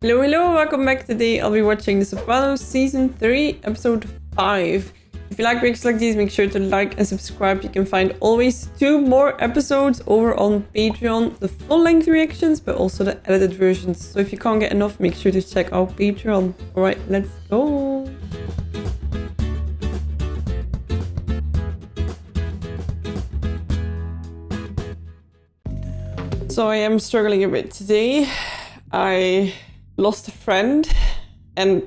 Hello, hello, welcome back. Today I'll be watching the Sopranos Season 3, Episode 5. If you like breaks like these, make sure to like and subscribe. You can find always 2 more episodes over on Patreon. The full-length reactions, but also the edited versions. So if you can't get enough, make sure to check out Patreon. Alright, let's go! So I am struggling a bit today. I lost a friend, and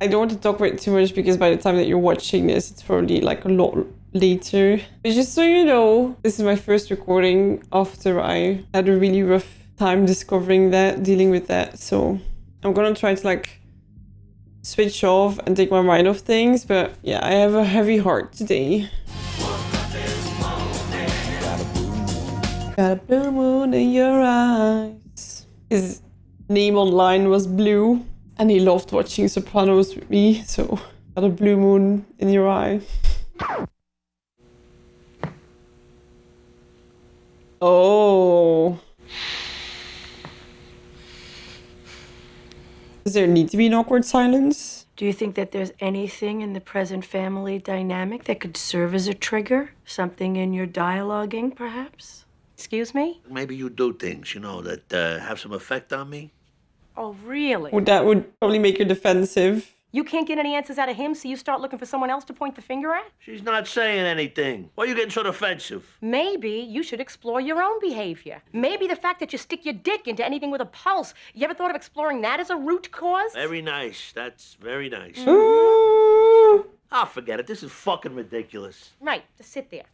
I don't want to talk about it too much because by the time that you're watching this, it's probably like a lot later. But just so you know, this is my first recording after I had a really rough time discovering that, dealing with that. So I'm gonna try to like switch off and take my mind off things. But yeah, I have a heavy heart today. Got a blue moon in your eyes. His name online was Blue, and he loved watching Sopranos with me, so got a blue moon in your eye. Oh. Does there need to be an awkward silence? Do you think that there's anything in the present family dynamic that could serve as a trigger? Something in your dialoguing, perhaps? Excuse me? Maybe you do things, you know, that have some effect on me. Oh, really? That would probably make you defensive. You can't get any answers out of him, so you start looking for someone else to point the finger at? She's not saying anything. Why are you getting so defensive? Maybe you should explore your own behavior. Maybe the fact that you stick your dick into anything with a pulse, you ever thought of exploring that as a root cause? Very nice. That's very nice. Ooh. I'll forget it. This is fucking ridiculous. Right, just sit there.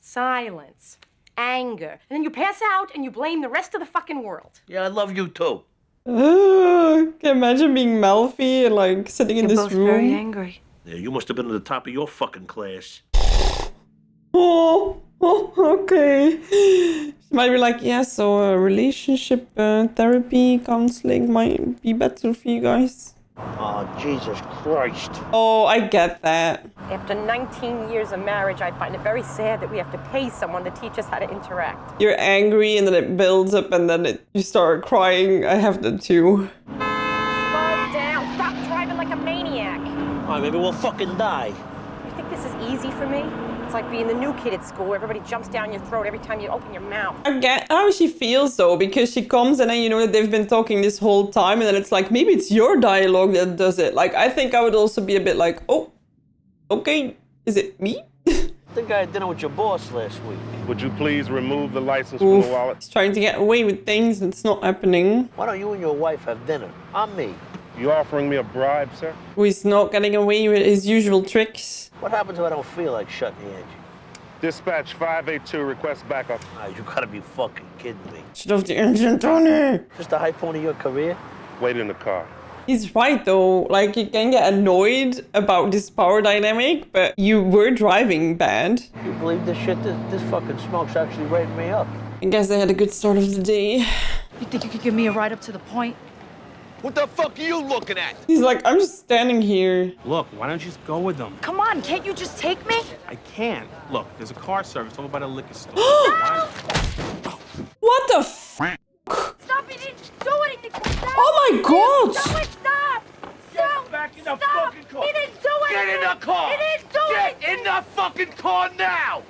Silence. Anger. And then you pass out and you blame the rest of the fucking world. Yeah, I love you too. Can you imagine being Malfi and like sitting in You're this both room? very angry. Yeah, you must have been at the top of your fucking class. Oh, okay. She might be like, yeah, so relationship therapy, counseling might be better for you guys. Oh, Jesus Christ. Oh, I get that. After 19 years of marriage, I find it very sad that we have to pay someone to teach us how to interact. You're angry and then it builds up and then you start crying. I have that too. Slow down. Stop driving like a maniac. All right, maybe we'll fucking die. You think this is easy for me? It's like being the new kid at school where everybody jumps down your throat every time you open your mouth. I get how she feels though, because she comes and then you know that they've been talking this whole time and then it's like, maybe it's your dialogue that does it. Like, I think I would also be a bit like, oh, okay, is it me? I think I had dinner with your boss last week. Would you please remove the license Oof. from the wallet? He's trying to get away with things and it's not happening. Why don't you and your wife have dinner? On me. You offering me a bribe, sir? Oh, he's not getting away with his usual tricks. What happens if I don't feel like shutting the engine? Dispatch 582 request backup. Ah, you gotta be fucking kidding me. Shut off the engine, Tony! Just the high point of your career? Wait in the car. He's right though, like you can get annoyed about this power dynamic, but you were driving bad. You believe this shit? This fucking smoke's actually rating me up. I guess they had a good start of the day. You think you could give me a ride up to the point? What the fuck are you looking at? He's like, I'm just standing here. Look, why don't you just go with them? Come on, can't you just take me? I can't. Look, there's a car service over by the liquor store. What the f? Stop, he didn't do anything. Stop. Oh my god! Do it, stop. Stop. Back in the Stop. fucking car. He didn't do it. Get in the car! He didn't do Get it. in the fucking car now!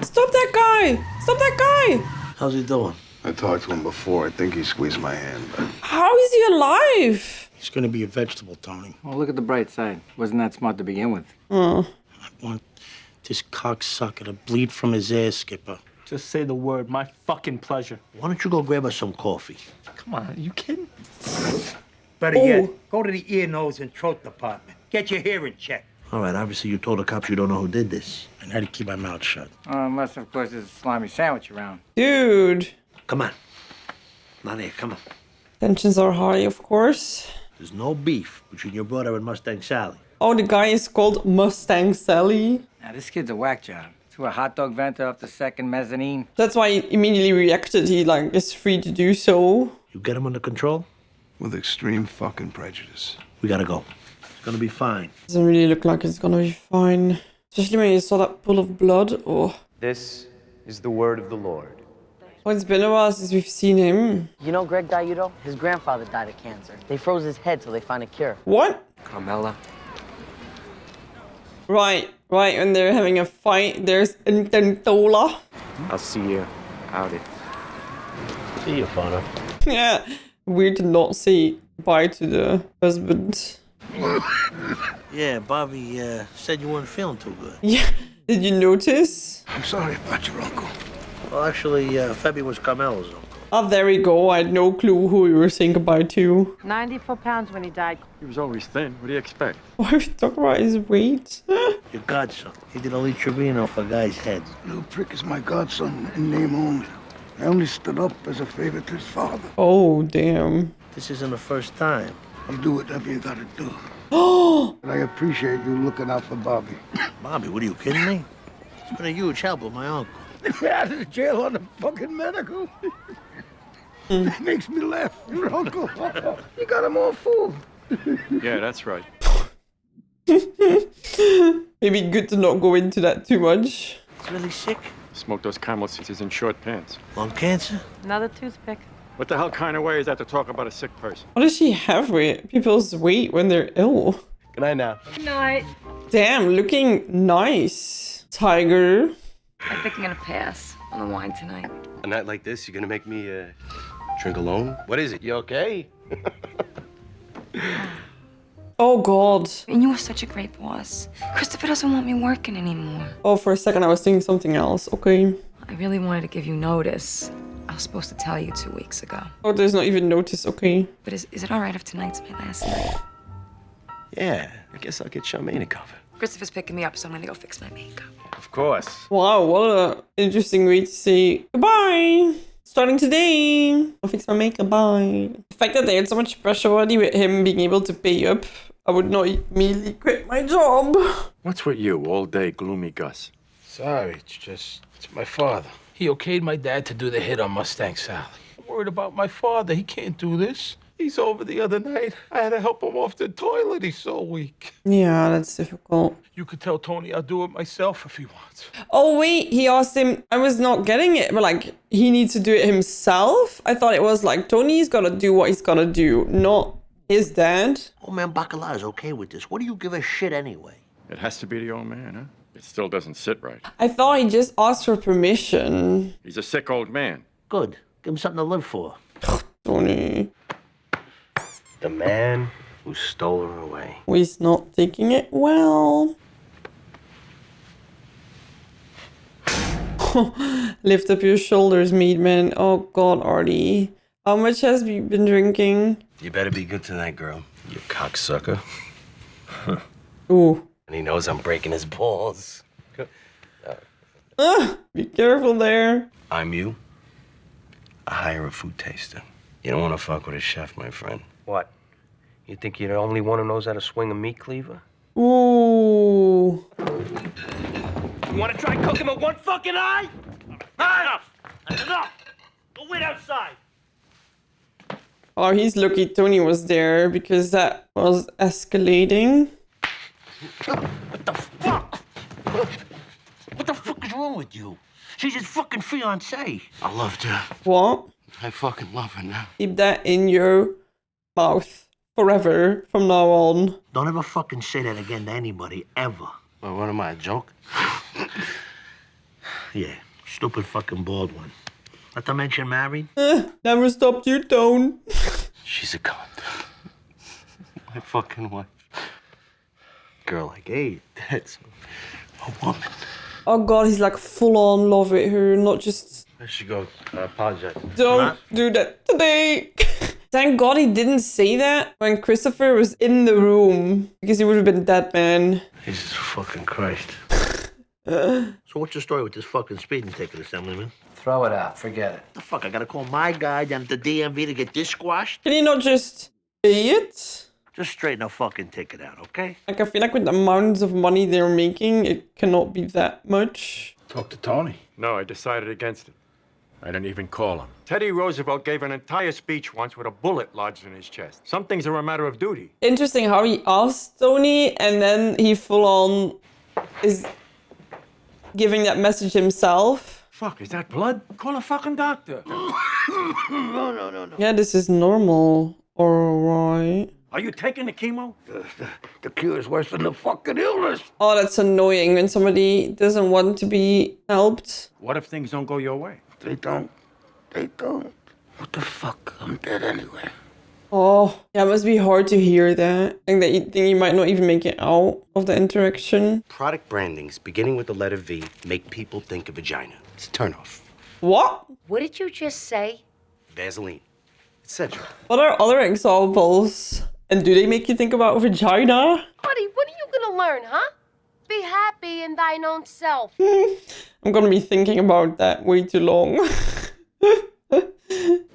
Stop that guy! Stop that guy! How's he doing? I talked to him before. I think he squeezed my hand, but How is he alive? He's gonna be a vegetable, Tony. Well, look at the bright side. Wasn't that smart to begin with? Oh. I want this cocksucker to bleed from his ass, Skipper. Just say the word. My fucking pleasure. Why don't you go grab us some coffee? Come on, are you kidding? Better Oh. yet, go to the ear, nose, and throat department. Get your hearing checked. All right, obviously you told the cops you don't know who did this. I had to keep my mouth shut. Unless, of course, there's a slimy sandwich around. Dude. Come on. Not here, come on. Tensions are high, of course. There's no beef between your brother and Mustang Sally. Oh, the guy is called Mustang Sally. Now, this kid's a whack job. Threw a hot dog venter off the second mezzanine. That's why he immediately reacted. He like is free to do so. You get him under control? with extreme fucking prejudice. We gotta go. It's gonna be fine. Doesn't really look like it's gonna be fine. Especially when you saw that pool of blood. Oh. This is the word of the Lord. Oh, it's been a while since we've seen him. You know Greg Diudo? His grandfather died of cancer. They froze his head till they found a cure. What? Carmela. Right, when they're having a fight, there's Intentola. I'll see you out it. See you, Fano. Yeah, weird to not say bye to the husband. Yeah, Bobby said you weren't feeling too good. Yeah, did you notice? I'm sorry about your uncle. Well, actually, Febby was Carmelo's uncle. Oh, there we go. I had no clue who you were saying goodbye to. 94 pounds when he died. He was always thin. What do you expect? Why are we talking about his weight? Your godson. He did a Trevino for guys' heads. Little prick is my godson in name only. I only stood up as a favor to his father. Oh, damn. This isn't the first time. You do whatever you gotta do. Oh! And I appreciate you looking out for Bobby. Bobby, what are you kidding me? It's been a huge help with my uncle. Out of jail on the fucking medical. It makes me laugh. Your uncle. You got him all fooled. Yeah, that's right. Maybe good to not go into that too much. He's really sick. Smoked those Camel since he's in short pants. Lung cancer? Another toothpick. What the hell kind of way is that to talk about a sick person? What does she have with people's weight when they're ill? Good night now. Good night. Damn, looking nice. Tiger. I think I'm gonna pass on the wine tonight. A night like this, you're gonna make me drink alone? What is it? You okay? Oh, God. And you were such a great boss. Christopher doesn't want me working anymore. Oh, for a second I was thinking something else. Okay. I really wanted to give you notice. I was supposed to tell you 2 weeks ago. Oh, there's not even notice. Okay. But is it all right if tonight's my last night? Yeah, I guess I'll get Charmaine to cover. Christopher's picking me up, so I'm gonna go fix my makeup. Of course. Wow, what a interesting way to say goodbye. Starting today. I'll fix my makeup, bye. The fact that they had so much pressure already with him being able to pay up, I would not immediately quit my job. What's with you, all day gloomy Gus? Sorry, it's my father. He okayed my dad to do the hit on Mustang Sally. I'm worried about my father. He can't do this. He's over the other night. I had to help him off the toilet. He's so weak. Yeah, that's difficult. You could tell Tony I'll do it myself if he wants. Oh, wait, he asked him. I was not getting it, but like, he needs to do it himself? I thought it was like, Tony's gotta do what he's gotta do, not his dad. Old man Bacala's okay with this. What do you give a shit anyway? It has to be the old man, huh? It still doesn't sit right. I thought he just asked for permission. He's a sick old man. Good. Give him something to live for. Tony. The man who stole her away. Oh, he's not taking it well. Lift up your shoulders, meat man. Oh, God, Artie. How much has he been drinking? You better be good tonight, girl. You cocksucker. Ooh. And he knows I'm breaking his balls. Be careful there. I'm you. I hire a food taster. You don't want to fuck with a chef, my friend. What? You think you're the only one who knows how to swing a meat cleaver? Ooh. You want to try cooking with one fucking eye? Enough! That's enough! Go wait outside! Oh, he's lucky Tony was there because that was escalating. What the fuck? What the fuck is wrong with you? She's his fucking fiancée. I loved her. What? I fucking love her now. Keep that in your mouth forever from now on. Don't ever fucking say that again to anybody, ever. Well, what am I, a joke? Yeah, stupid fucking bald one. Not to mention married. Never stopped your tone. She's a cunt. My fucking wife. Girl like, hey, that's a woman. Oh God, he's like full on love with her, not just... I should go apologize. Don't do that today. Thank God he didn't say that when Christopher was in the room, because he would have been dead, man. Jesus fucking Christ. So what's the story with this fucking speeding ticket, Assemblyman? Throw it out. Forget it. The fuck, I gotta call my guy down at the DMV to get this squashed? Can he not just pay it? Just straighten a fucking ticket out, okay? Like, I feel like with the amounts of money they're making, it cannot be that much. Talk to Tony. No, I decided against it. I didn't even call him. Teddy Roosevelt gave an entire speech once with a bullet lodged in his chest. Some things are a matter of duty. Interesting how he asked Tony and then he full on is giving that message himself. fuck? Is that blood? Call a fucking doctor. No. Yeah, this is normal. Alright. Are you taking the chemo? The cure is worse than the fucking illness. Oh, that's annoying when somebody doesn't want to be helped. What if things don't go your way? They don't. What the fuck? I'm dead anyway. Oh, yeah, it must be hard to hear that. I think you might not even make it out of the interaction. Product brandings beginning with the letter V make people think of vagina. It's a turnoff. What? What did you just say? Vaseline, etc. What are other examples? And do they make you think about vagina? Buddy, what are you gonna learn, huh? Be happy in thine own self. I'm gonna be thinking about that way too long.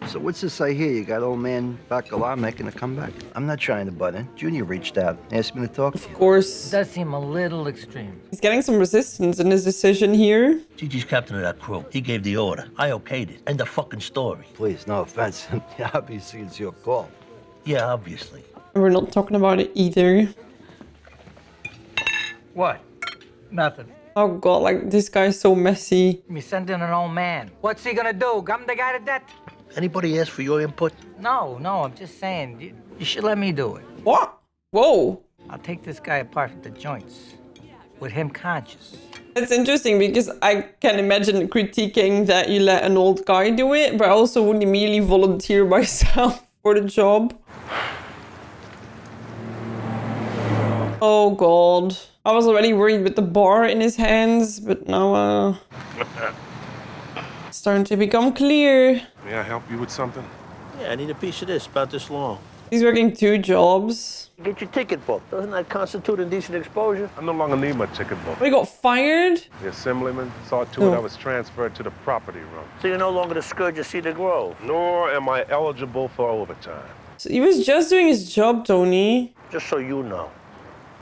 So what's this I hear? You got old man Bacala making a comeback? I'm not trying to butt in. Junior reached out, asked me to talk. Of course. Does seem a little extreme. He's getting some resistance in his decision here. Gigi's captain of that crew. He gave the order. I okayed it. End of fucking story. Please, no offense. Yeah, obviously it's your call. Yeah, obviously. We're not talking about it either. What? Nothing. Oh god, like this guy's so messy. Me sending an old man. What's he gonna do? Gum the guy to death? Anybody ask for your input? No, I'm just saying. You should let me do it. What? Whoa. I'll take this guy apart from the joints. With him conscious. It's interesting because I can imagine critiquing that you let an old guy do it, but I also wouldn't immediately volunteer myself for the job. Oh god. I was already worried with the bar in his hands, but now it's starting to become clear. May I help you with something? Yeah, I need a piece of this, about this long. He's working 2 jobs. Get your ticket book. Doesn't that constitute indecent exposure? I no longer need my ticket book. But he got fired? The assemblyman saw to it I was transferred to the property room. So you're no longer the scourge of Cedar Grove? Nor am I eligible for overtime. So he was just doing his job, Tony. Just so you know,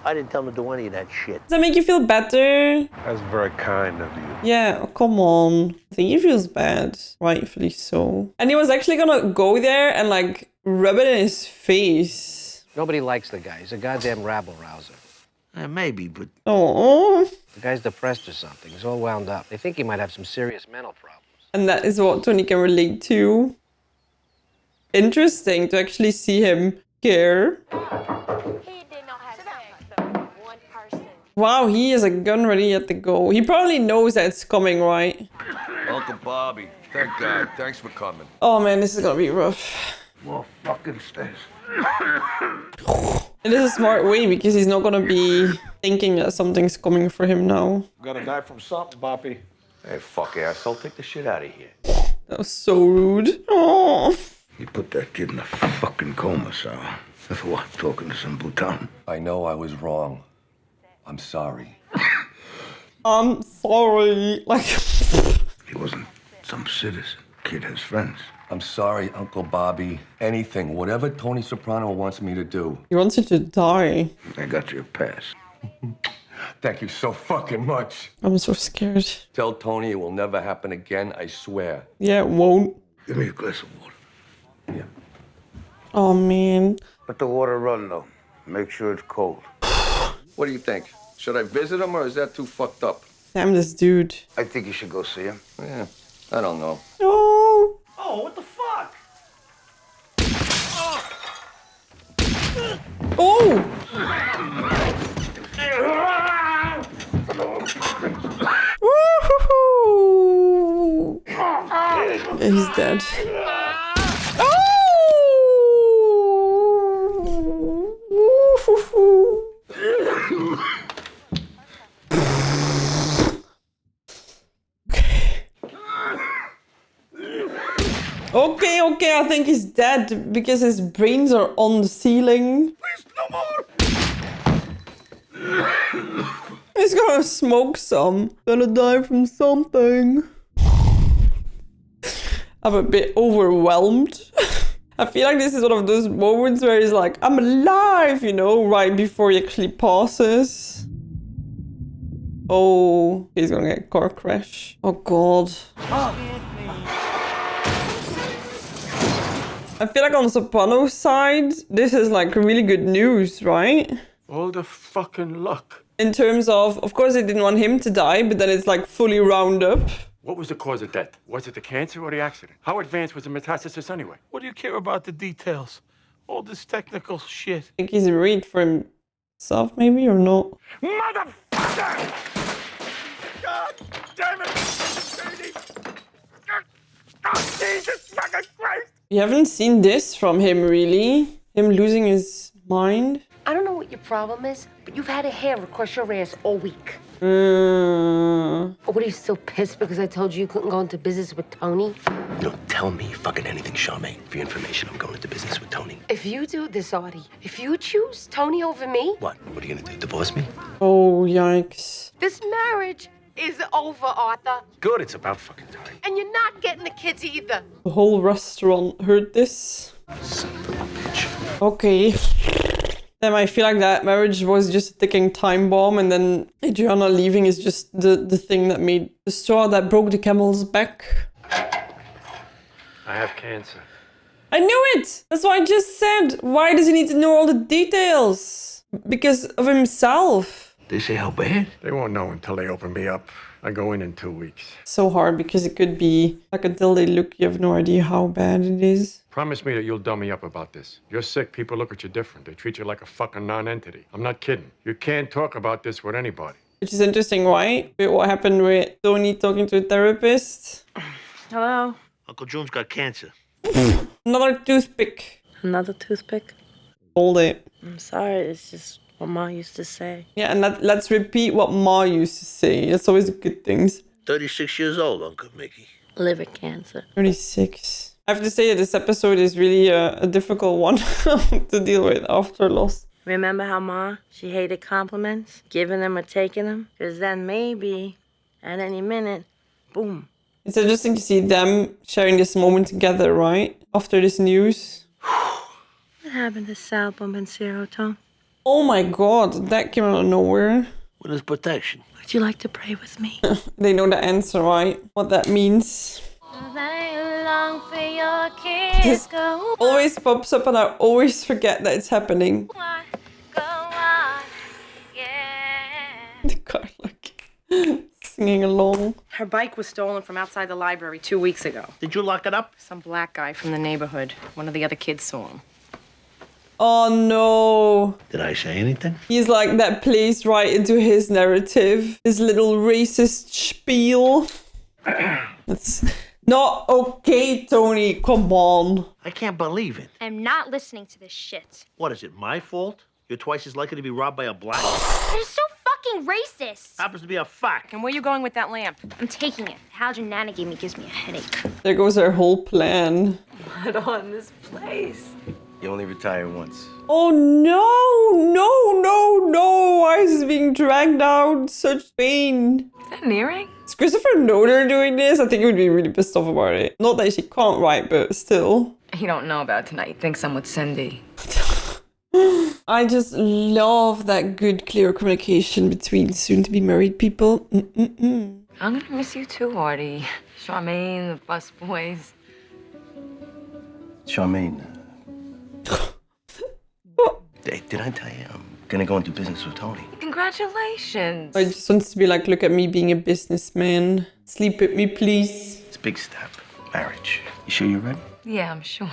I didn't tell him to do any of that shit. Does that make you feel better? That's very kind of you. Yeah, oh, come on. I think he feels bad. Rightfully so. And he was actually gonna go there and like rub it in his face. Nobody likes the guy. He's a goddamn rabble-rouser. Maybe, but... Oh. The guy's depressed or something. He's all wound up. They think he might have some serious mental problems. And that is what Tony can relate to. Interesting to actually see him care. Wow, he has a gun ready at the go. He probably knows that it's coming, right? Uncle Bobby, thank God. Thanks for coming. Oh man, this is gonna be rough. More fucking stairs. It is a smart way because he's not gonna be thinking that something's coming for him now. Gonna die from something, Bobby. Hey, fuck asshole, take the shit out of here. That was so rude. Oh. You put that kid in a fucking coma, Sal. For what? Talking to some Bhutan? I know I was wrong. I'm sorry. I'm sorry. Like he wasn't some citizen. Kid has friends. I'm sorry, Uncle Bobby. Anything, whatever Tony Soprano wants me to do. He wants you to die. I got your pass. Thank you so fucking much. I'm so scared. Tell Tony it will never happen again, I swear. Yeah, it won't. Give me a glass of water. Yeah. Oh man. Let the water run though. Make sure it's cold. What do you think? Should I visit him or is that too fucked up? Damn this dude. I think you should go see him. Yeah, I don't know. Oh. Oh, what the fuck? Oh. Woo-hoo-hoo. He's dead. Oh! Woo-hoo-hoo. Okay, I think he's dead because his brains are on the ceiling. Please, no more! He's gonna smoke some. Gonna die from something. I'm a bit overwhelmed. I feel like this is one of those moments where he's like, I'm alive, you know, right before he actually passes. Oh, he's gonna get a car crash. Oh god. I feel like on Sopranos' side, this is like really good news, right? All the fucking luck. In terms of course they didn't want him to die, but then it's like fully round up. What was the cause of death? Was it the cancer or the accident? How advanced was the metastasis anyway? What do you care about the details? All this technical shit. I think he's worried for himself, maybe, or not. Motherfucker! God damn it! Jesus fucking Christ! You haven't seen this from him, really? Him losing his mind? I don't know what your problem is, but you've had a hair across your ass all week. Mm. Or what, are you still pissed because I told you couldn't go into business with Tony? Don't tell me fucking anything, Charmaine. For your information, I'm going into business with Tony. If you do this, Artie, if you choose Tony over me... What? What are you gonna do, divorce me? Oh, yikes. This marriage is over, Arthur. Good, it's about fucking time. And you're not getting the kids either. The whole restaurant heard this. Son of a bitch. Okay. Then I feel like that marriage was just a ticking time bomb, and then Adriana leaving is just the thing that made the straw that broke the camel's back. I have cancer. I knew it! That's what I just said. Why does he need to know all the details? Because of himself. They say how bad? They won't know until they open me up. I go in 2 weeks. So hard, because it could be like until they look, you have no idea how bad it is. Promise me that you'll dumb me up about this. You're sick, people look at you different. They treat you like a fucking non-entity. I'm not kidding. You can't talk about this with anybody. Which is interesting, right? With what happened with Tony talking to a therapist. Hello? Uncle June's got cancer. Another toothpick. Another toothpick? Hold it. I'm sorry, it's just what Ma used to say. Yeah, and let's repeat what Ma used to say. That's always the good things. 36 years old, Uncle Mickey. Liver cancer. 36. I have to say that this episode is really a difficult one to deal with after loss. Remember how Ma, she hated compliments? Giving them or taking them? Because then maybe, at any minute, boom. It's interesting to see them sharing this moment together, right? After this news. What happened to Sal and Serotonin? Oh my god, that came out of nowhere. With his protection. Would you like to pray with me? They know the answer, right? What that means. This always pops up and I always forget that it's happening. The car, like, singing along. Her bike was stolen from outside the library 2 weeks ago. Did you lock it up? Some black guy from the neighborhood. One of the other kids saw him. Oh no. Did I say anything? He's like, that plays right into his narrative. His little racist spiel. That's not okay, Tony. Come on. I can't believe it. I'm not listening to this shit. What, is it my fault? You're twice as likely to be robbed by a black... You're so fucking racist. Happens to be a fact. And where you going with that lamp? I'm taking it. The halogen Nana gave me gives me a headache. There goes our whole plan. What on this place? You only retire once. Oh no, no, no, no. Why is this being dragged out? Such pain. Is that an earring? Is Christopher Nolan doing this? I think he would be really pissed off about it. Not that she can't write, but still. You don't know about tonight. You think I'm with Cindy. I just love that good, clear communication between soon-to-be married people. I'm gonna miss you too, Artie. Charmaine, the bus boys. Charmaine. Did I tell you I'm gonna go into business with Tony? Congratulations. I just wants to be like, look at me being a businessman. Sleep with me, please. It's a big step. Marriage. You sure you're ready? Yeah, I'm sure.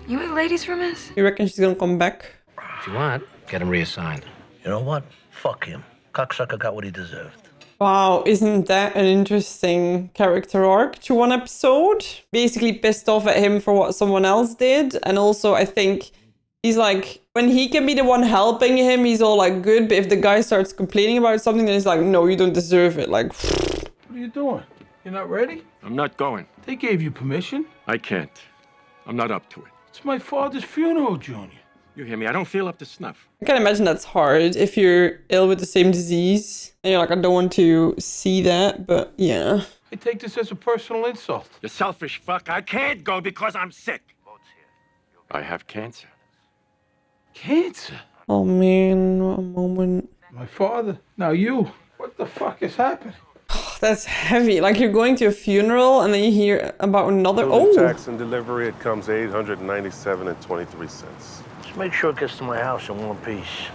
You with the ladies' room is? You reckon she's gonna come back? If you want, get him reassigned. You know what? Fuck him. Cocksucker got what he deserved. Wow, isn't that an interesting character arc to one episode? Basically pissed off at him for what someone else did. And also, I think he's like, when he can be the one helping him, he's all like good. But if the guy starts complaining about something, then he's like, no, you don't deserve it. Like, What are you doing? You're not ready? I'm not going. They gave you permission. I can't. I'm not up to it. It's my father's funeral, Junior. You hear me? I don't feel up to snuff. I can imagine that's hard if you're ill with the same disease. And you're like, I don't want to see that, but yeah. I take this as a personal insult. You selfish fuck. I can't go because I'm sick. I have cancer. Cancer? Oh man, what a moment. My father. Now you. What the fuck is happening? That's heavy. Like you're going to a funeral and then you hear about another. Including Oh, tax and delivery, it comes $897.23. Just make sure it gets to my house in one piece.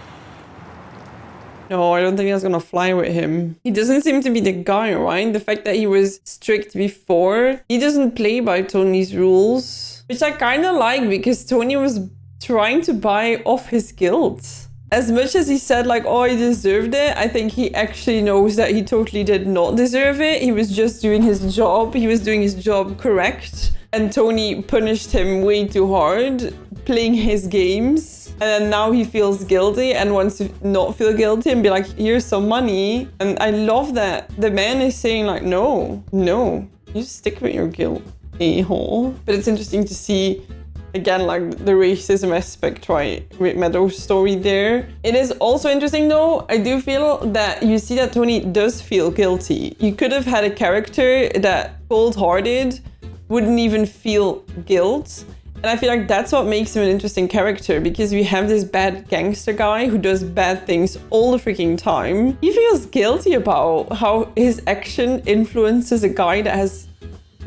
No, I don't think that's gonna fly with him. He doesn't seem to be the guy, right? The fact that he was strict before, he doesn't play by Tony's rules, which I kind of like because Tony was trying to buy off his guilt. As much as he said like, oh, he deserved it, I think he actually knows that he totally did not deserve it. He was just doing his job. He was doing his job correct. And Tony punished him way too hard, playing his games. And then now he feels guilty and wants to not feel guilty and be like, here's some money. And I love that the man is saying like, no, you stick with your guilt, a-hole. But it's interesting to see again, like the racism aspect, right, with Meadow's story there. It is also interesting though, I do feel that you see that Tony does feel guilty. You could have had a character that cold-hearted, wouldn't even feel guilt. And I feel like that's what makes him an interesting character, because we have this bad gangster guy who does bad things all the freaking time. He feels guilty about how his action influences a guy that has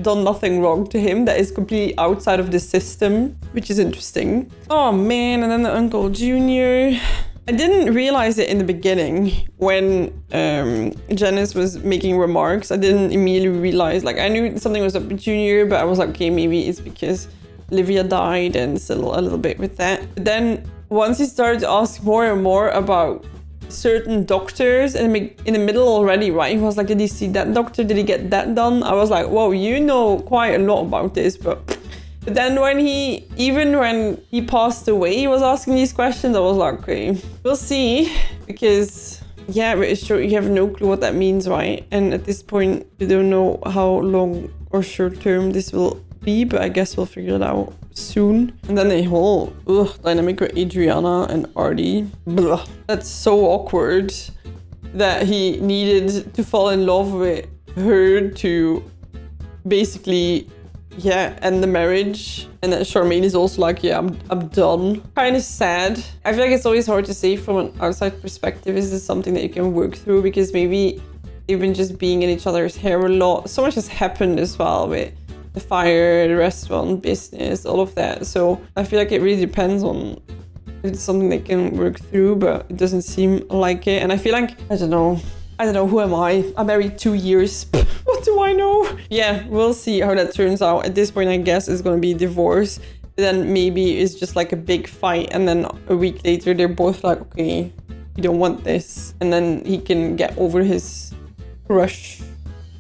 done nothing wrong to him, that is completely outside of the system, which is interesting. Oh man, and then the Uncle Junior. I didn't realize it in the beginning when Janice was making remarks. I didn't immediately realize, like I knew something was up with Junior, but I was like, okay, maybe it's because Livia died and still a little bit with that. But then once he started to ask more and more about certain doctors in the middle already, right? He was like, did he see that doctor? Did he get that done? I was like, whoa, you know quite a lot about this. But then when he passed away, he was asking these questions. I was like, okay, we'll see. Because yeah, but it's true, you have no clue what that means, right? And at this point, you don't know how long or short term this will be, but I guess we'll figure it out soon. And then the whole dynamic with Adriana and Artie. Blah. That's so awkward that he needed to fall in love with her to basically, yeah, end the marriage. And that Charmaine is also like, yeah, I'm done. Kind of sad. I feel like it's always hard to say from an outside perspective. Is this something that you can work through? Because maybe they've been just being in each other's hair a lot. So much has happened as well with the fire, the restaurant business, all of that. So I feel like it really depends on if it's something they can work through, but it doesn't seem like it. And I feel like, I don't know, who am I? I'm married 2 years. What do I know? Yeah, we'll see how that turns out. At this point, I guess it's gonna be divorce. Then maybe it's just like a big fight. And then a week later, they're both like, okay, you don't want this. And then he can get over his crush,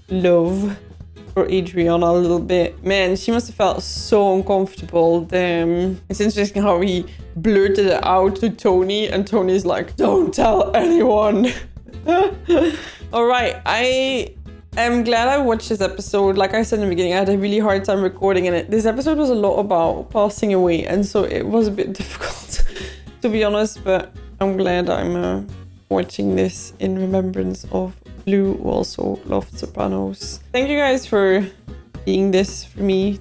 love for Adriana a little bit. Man, she must have felt so uncomfortable. Damn. It's interesting how he blurted it out to Tony and Tony's like, don't tell anyone. All right, I am glad I watched this episode. Like I said in the beginning, I had a really hard time recording in it. This episode was a lot about passing away, and so it was a bit difficult to be honest, but I'm glad I'm watching this in remembrance of Blue, who also loved Sopranos. Thank you guys for being this for me.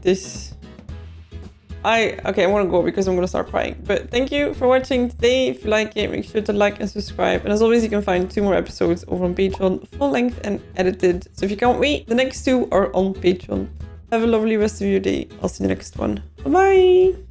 I want to go because I'm going to start crying. But thank you for watching today. If you like it, make sure to like and subscribe. And as always, you can find 2 more episodes over on Patreon, full length and edited. So if you can't wait, the next 2 are on Patreon. Have a lovely rest of your day. I'll see you next one. Bye-bye.